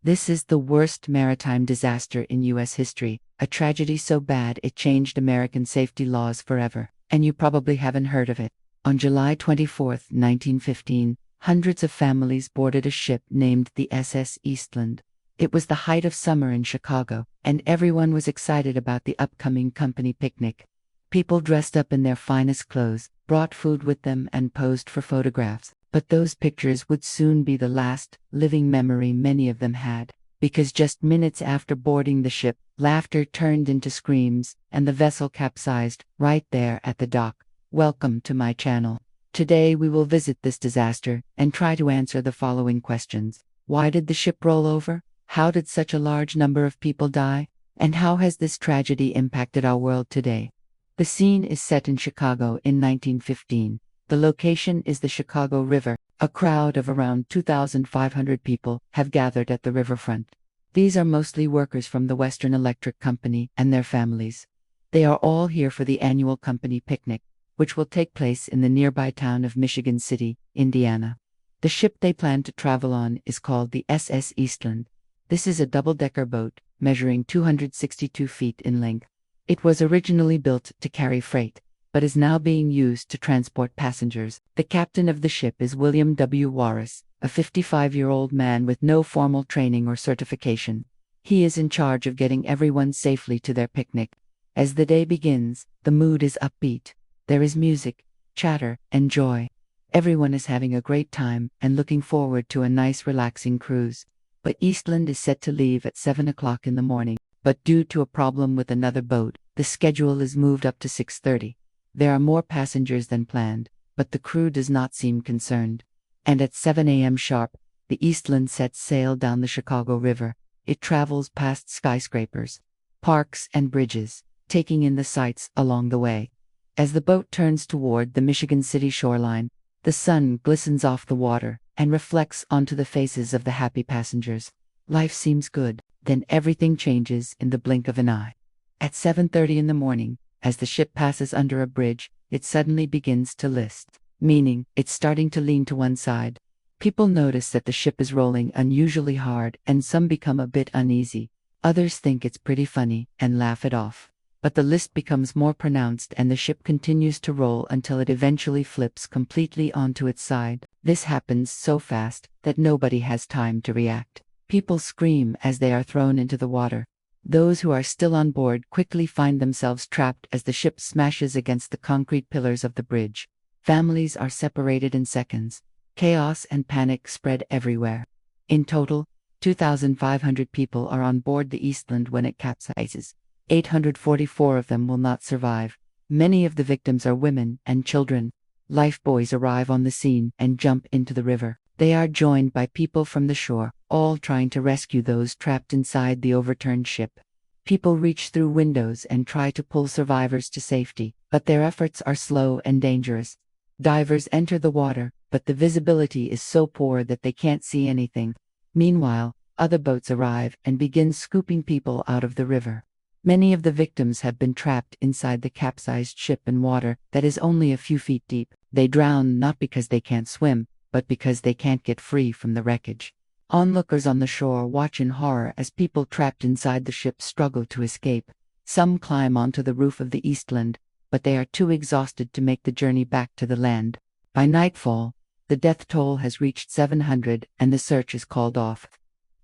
This is the worst maritime disaster in U.S. history, a tragedy so bad it changed American safety laws forever, and you probably haven't heard of it. On July 24, 1915, hundreds of families boarded a ship named the SS Eastland. It was the height of summer in Chicago, and everyone was excited about the upcoming company picnic. People dressed up in their finest clothes, brought food with them, and posed for photographs. But those pictures would soon be the last living memory many of them had, because just minutes after boarding the ship, laughter turned into screams, and the vessel capsized right there at the dock. Welcome to my channel. Today we will visit this disaster and try to answer the following questions. Why did the ship roll over? How did such a large number of people die? And how has this tragedy impacted our world today? The scene is set in Chicago in 1915. The location is the Chicago River. A crowd of around 2,500 people have gathered at the riverfront. These are mostly workers from the Western Electric Company and their families. They are all here for the annual company picnic, which will take place in the nearby town of Michigan City, Indiana. The ship they plan to travel on is called the SS Eastland. This is a double-decker boat, measuring 262 feet in length. It was originally built to carry freight, but is now being used to transport passengers. The captain of the ship is William W. Warris, a 55-year-old man with no formal training or certification. He is in charge of getting everyone safely to their picnic. As the day begins, the mood is upbeat. There is music, chatter, and joy. Everyone is having a great time and looking forward to a nice relaxing cruise. But Eastland is set to leave at 7 o'clock in the morning, but due to a problem with another boat, the schedule is moved up to 6:30. There are more passengers than planned, but the crew does not seem concerned. And at 7 a.m. sharp, the Eastland sets sail down the Chicago River. It travels past skyscrapers, parks, and bridges, taking in the sights along the way. As the boat turns toward the Michigan City shoreline, the sun glistens off the water and reflects onto the faces of the happy passengers. Life seems good, then everything changes in the blink of an eye. At 7:30 in the morning, as the ship passes under a bridge, it suddenly begins to list, meaning it's starting to lean to one side. People notice that the ship is rolling unusually hard, and some become a bit uneasy. Others think it's pretty funny and laugh it off. But the list becomes more pronounced and the ship continues to roll until it eventually flips completely onto its side. This happens so fast that nobody has time to react. People scream as they are thrown into the water. Those who are still on board quickly find themselves trapped as the ship smashes against the concrete pillars of the bridge. Families are separated in seconds. Chaos and panic spread everywhere. In total, 2,500 people are on board the Eastland when it capsizes. 844 of them will not survive. Many of the victims are women and children. Lifebuoys arrive on the scene and jump into the river. They are joined by people from the shore, all trying to rescue those trapped inside the overturned ship. People reach through windows and try to pull survivors to safety, but their efforts are slow and dangerous. Divers enter the water, but the visibility is so poor that they can't see anything. Meanwhile, other boats arrive and begin scooping people out of the river. Many of the victims have been trapped inside the capsized ship in water that is only a few feet deep. They drown not because they can't swim, but because they can't get free from the wreckage. Onlookers on the shore watch in horror as people trapped inside the ship struggle to escape. Some climb onto the roof of the Eastland, but they are too exhausted to make the journey back to the land. By nightfall, the death toll has reached 700 and the search is called off.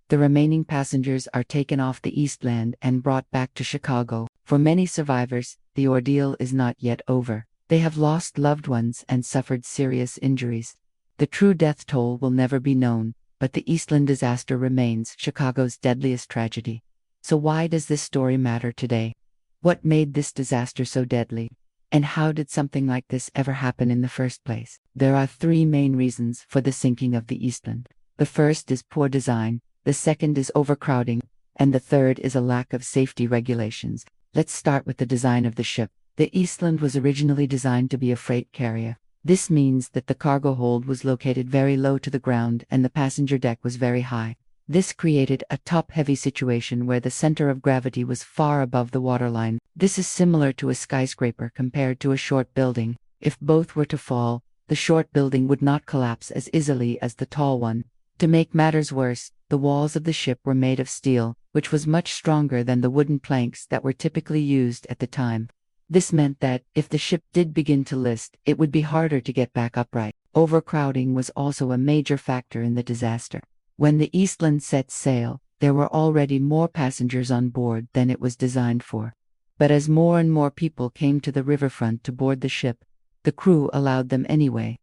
The remaining passengers are taken off the Eastland and brought back to Chicago. For many survivors, the ordeal is not yet over. They have lost loved ones and suffered serious injuries. The true death toll will never be known, but the Eastland disaster remains Chicago's deadliest tragedy. So why does this story matter today? What made this disaster so deadly? And how did something like this ever happen in the first place? There are three main reasons for the sinking of the Eastland. The first is poor design, the second is overcrowding, and the third is a lack of safety regulations. Let's start with the design of the ship. The Eastland was originally designed to be a freight carrier. This means that the cargo hold was located very low to the ground and the passenger deck was very high. This created a top-heavy situation where the center of gravity was far above the waterline. This is similar to a skyscraper compared to a short building. If both were to fall, the short building would not collapse as easily as the tall one. To make matters worse, The walls of the ship were made of steel, which was much stronger than the wooden planks that were typically used at the time. This meant that, if the ship did begin to list, it would be harder to get back upright. Overcrowding was also a major factor in the disaster. When the Eastland set sail, there were already more passengers on board than it was designed for. But as more and more people came to the riverfront to board the ship, the crew allowed them anyway.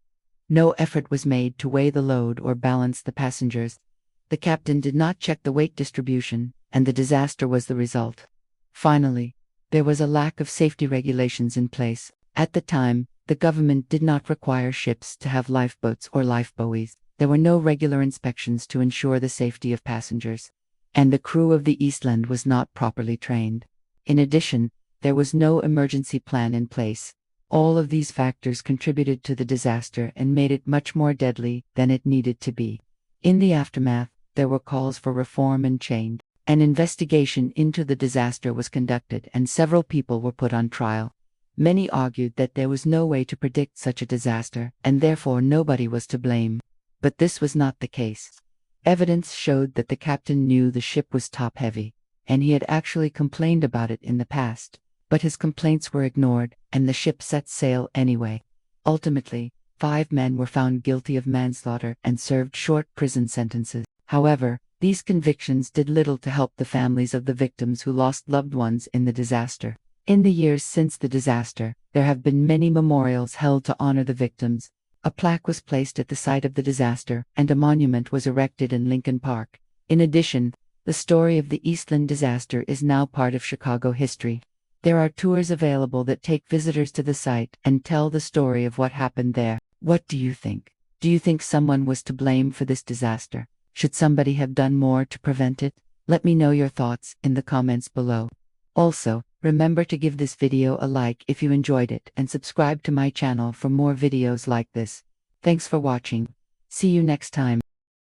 No effort was made to weigh the load or balance the passengers. The captain did not check the weight distribution, and the disaster was the result. Finally, there was a lack of safety regulations in place. At the time, the government did not require ships to have lifeboats or lifebuoys. There were no regular inspections to ensure the safety of passengers. And the crew of the Eastland was not properly trained. In addition, there was no emergency plan in place. All of these factors contributed to the disaster and made it much more deadly than it needed to be. In the aftermath, there were calls for reform and change. An investigation into the disaster was conducted and several people were put on trial. Many argued that there was no way to predict such a disaster, and therefore nobody was to blame. But this was not the case. Evidence showed that the captain knew the ship was top-heavy, and he had actually complained about it in the past. But his complaints were ignored, and the ship set sail anyway. Ultimately, 5 men were found guilty of manslaughter and served short prison sentences. However, these convictions did little to help the families of the victims who lost loved ones in the disaster. In the years since the disaster, there have been many memorials held to honor the victims. A plaque was placed at the site of the disaster, and a monument was erected in Lincoln Park. In addition, the story of the Eastland disaster is now part of Chicago history. There are tours available that take visitors to the site and tell the story of what happened there. What do you think? Do you think someone was to blame for this disaster? Should somebody have done more to prevent it? Let me know your thoughts in the comments below. Also, remember to give this video a like if you enjoyed it and subscribe to my channel for more videos like this. Thanks for watching. See you next time.